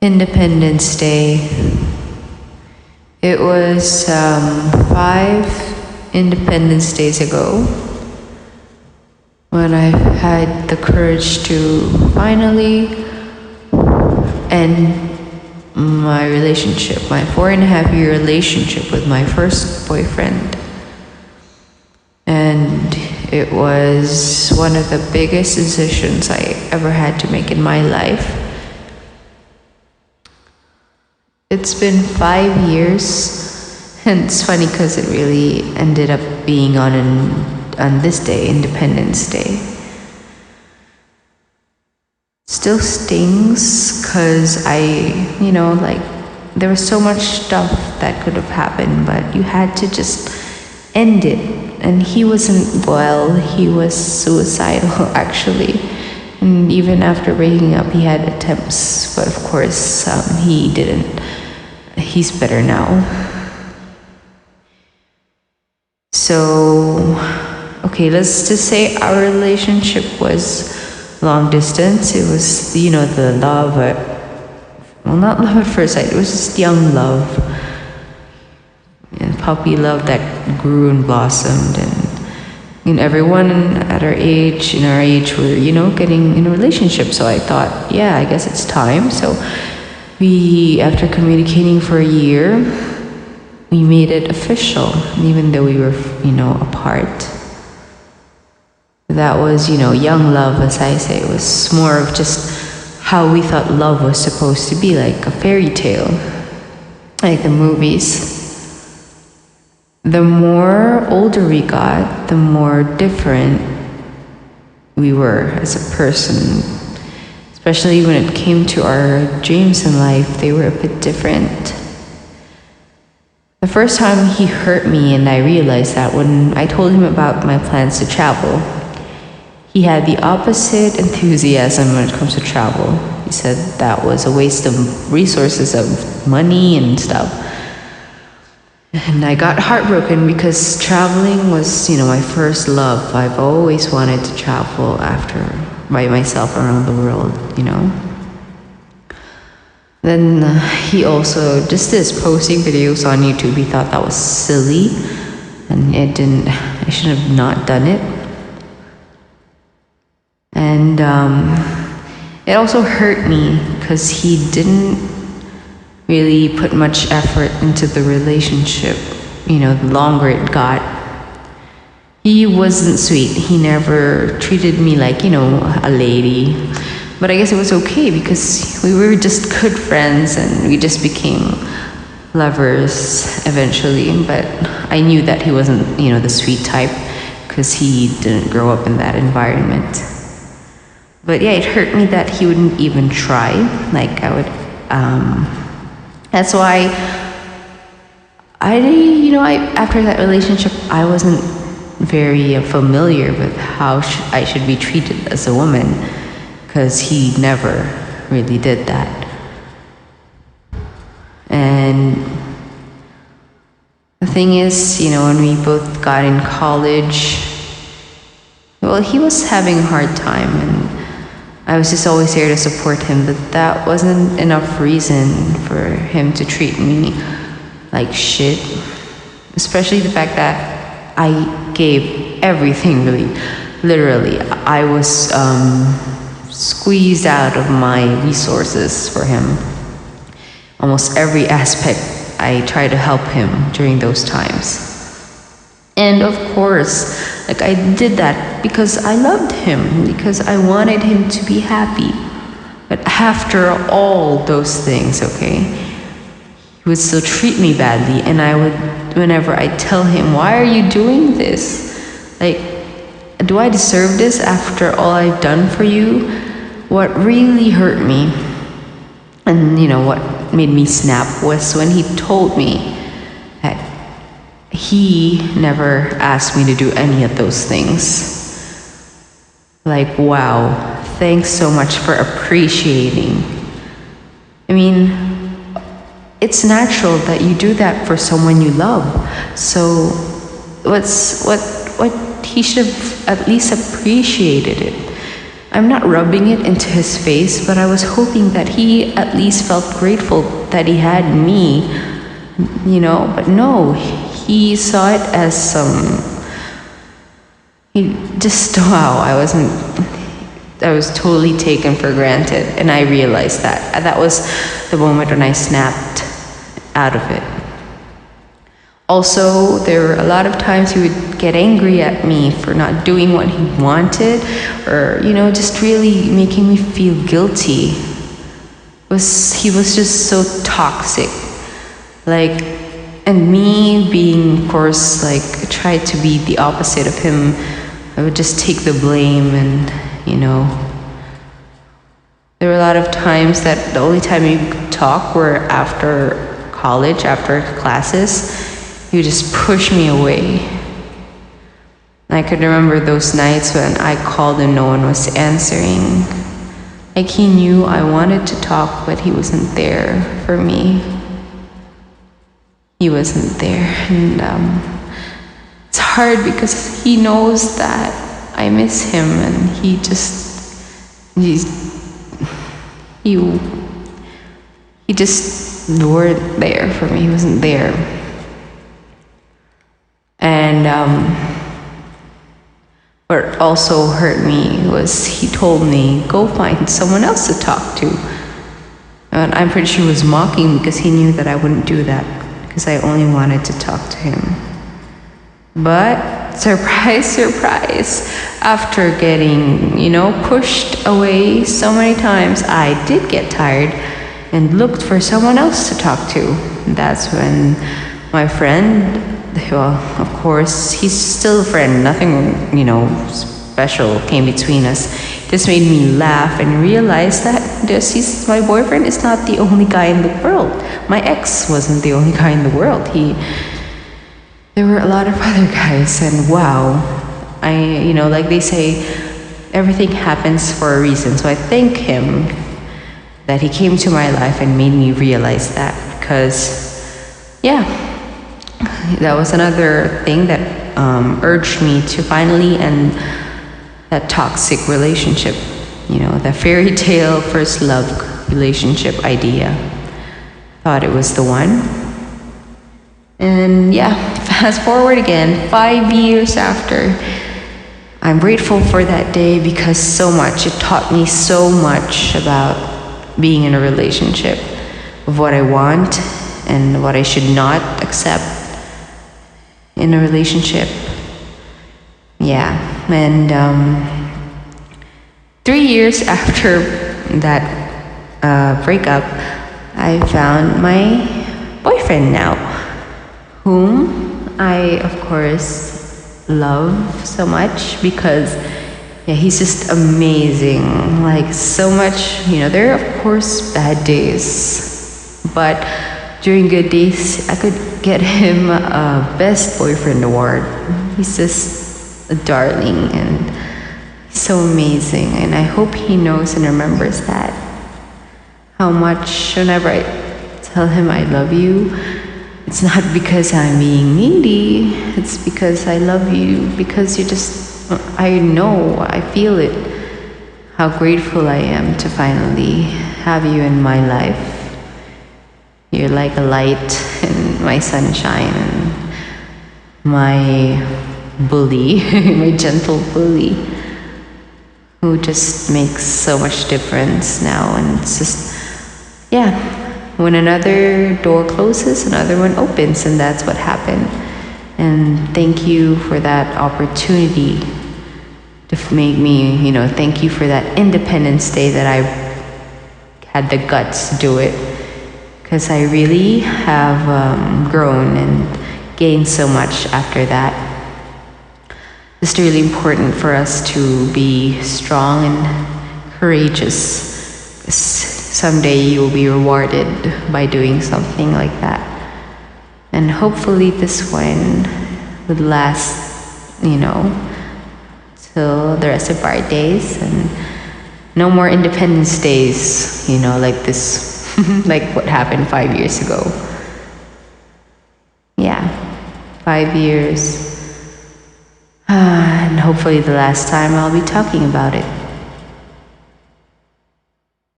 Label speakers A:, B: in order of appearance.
A: Independence Day. It was 5 Independence Days ago when I had the courage to finally end my relationship, my 4.5 year relationship with my first boyfriend. And it was one of the biggest decisions I ever had to make in my life. It's been 5 years, and it's funny because it really ended up being on this day, Independence Day. Still stings because there was so much stuff that could have happened, but you had to just end it. And he wasn't well, he was suicidal actually. And even after breaking up, he had attempts, but of course, he didn't. He's better now. So, okay, let's just say our relationship was long distance. It was, the love, not love at first sight, it was just young love. Puppy love that grew and blossomed, and everyone at our age, were, getting in a relationship. So I thought, yeah, I guess it's time. So we, after communicating for a year, we made it official, even though we were, apart. That was, young love, as I say. It was more of just how we thought love was supposed to be, like a fairy tale, like the movies. The more older we got, the more different we were as a person. Especially when it came to our dreams in life, they were a bit different. The first time he hurt me, and I realized that when I told him about my plans to travel. He had the opposite enthusiasm when it comes to travel. He said that was a waste of resources, of money and stuff. And I got heartbroken because traveling was, my first love. I've always wanted to travel by myself around the world, Then he also just this posting videos on YouTube. He thought that was silly, and I should have not done it. And it also hurt me because he didn't really put much effort into the relationship. The longer it got, he wasn't sweet. He never treated me like, a lady. But I guess it was okay because we were just good friends and we just became lovers eventually. But I knew that he wasn't, the sweet type because he didn't grow up in that environment. But yeah, it hurt me that he wouldn't even try. Like I would, that's why after that relationship, I wasn't very familiar with how I should be treated as a woman, because he never really did that. And the thing is, when we both got in college, well, he was having a hard time, and I was just always there to support him, but that wasn't enough reason for him to treat me like shit. Especially the fact that I gave everything, really. Literally, I was squeezed out of my resources for him. Almost every aspect, I tried to help him during those times. And of course, I did that because I loved him, because I wanted him to be happy. But after all those things, he would still treat me badly, and whenever I tell him, why are you doing this? Do I deserve this after all I've done for you? What really hurt me, and what made me snap, was when he told me that he never asked me to do any of those things. Wow, thanks so much for appreciating. It's natural that you do that for someone you love. So what he should have at least appreciated it. I'm not rubbing it into his face, but I was hoping that he at least felt grateful that he had me, but no, he saw it as he just, wow, I was totally taken for granted, and I realized that. That was the moment when I snapped out of it. Also, there were a lot of times he would get angry at me for not doing what he wanted, or, just really making me feel guilty. He was just so toxic. And me being, of course, tried to be the opposite of him. I would just take the blame, and, there were a lot of times that the only time we could talk were after college, after classes. He would just push me away. I could remember those nights when I called and no one was answering. He knew I wanted to talk, but he wasn't there for me. He wasn't there. And it's hard because he knows that I miss him, and he just weren't there for me. He wasn't there. And what also hurt me was he told me, go find someone else to talk to. And I'm pretty sure he was mocking because he knew that I wouldn't do that, because I only wanted to talk to him. But surprise, surprise, after getting, pushed away so many times, I did get tired and looked for someone else to talk to. That's when my friend, well, of course, he's still a friend. Nothing, special came between us. This made me laugh and realize that my boyfriend is not the only guy in the world. My ex wasn't the only guy in the world. There were a lot of other guys, and wow, like they say, everything happens for a reason. So I thank him that he came to my life and made me realize that, because, that was another thing that urged me to finally end that toxic relationship, the fairy tale first love relationship idea. Thought it was the one. And fast forward again, 5 years after, I'm grateful for that day because it taught me so much about being in a relationship, of what I want and what I should not accept in a relationship. And 3 years after that breakup, I found my boyfriend now, whom I, of course, love so much because he's just amazing. So much, there are, of course, bad days, but during good days, I could get him a Best Boyfriend award. He's just a darling and so amazing, and I hope he knows and remembers that. How much, whenever I tell him I love you, it's not because I'm being needy, it's because I love you, because I feel it, how grateful I am to finally have you in my life. You're like a light in my sunshine, and my bully, my gentle bully, who just makes so much difference now. And it's just, when another door closes, another one opens, and that's what happened. And thank you for that opportunity to make me, thank you for that Independence Day that I had the guts to do it. Because I really have grown and gained so much after that. It's really important for us to be strong and courageous. Someday you will be rewarded by doing something like that. And hopefully this one would last, till the rest of our days, and no more Independence Days, like this. Like what happened 5 years ago. 5 years. And hopefully the last time I'll be talking about it.